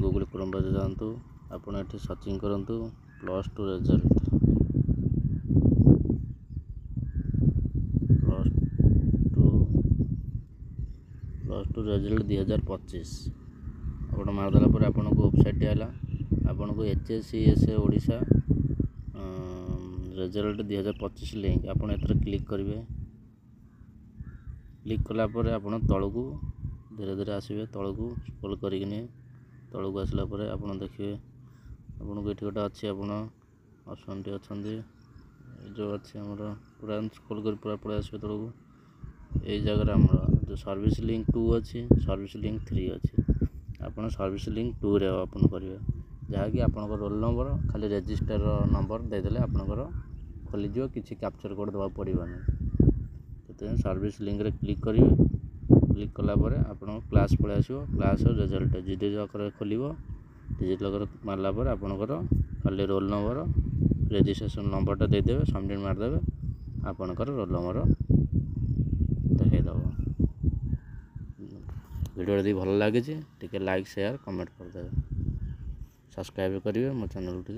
Google Chrome जातु आपड़ ये सर्चिंग करूँ +2 रिजल्ट +2 रिजल्ट 2025 आप मारदेला पर आपन को वेबसाइट है आपन को HSCSA ओडिशा रिजल्ट 2025 लिंक आपन एथरे क्लिक करेंगे। क्लिक कलापर आपन तल को धीरे धीरे आसवे तल को स्क्रॉल करके तल को आसला पर आपन देखिए आपन को ये गोटे अच्छी आपन ऑप्शन टी अच्छा जो अच्छे आमर पूरा स्क्रॉल कर पूरा पड़े आसवे तल को यही जगह आम जो सर्विस लिंक 2 अच्छी सर्विस लिंक 3 अच्छी आपन सर्विस लिंक 2 रे ओपन करेंगे जहाँकि आपन रोल नंबर खाली रजिस्टर नंबर देदेले आपनकर खोलीज किसी कैप्चर कोड देवा पड़ानी तो सर्विस लिंक रे क्लिक करेंगे। क्लिक कलापर आपन क्लास पलि आसो क्लास रिजल्ट डिजिलकर खोल डिजिलकर मारला पर आपनकर खाली रोल नंबर रजिस्ट्रेशन नंबरटा देदेवे सबमिट मारदेवे आपनकर रोल नंबर देखईदेव। वीडियो यदि भल लगे टे लाइक शेयर कमेंट करदे सब्सक्राइब करेंगे मो चैनल टी।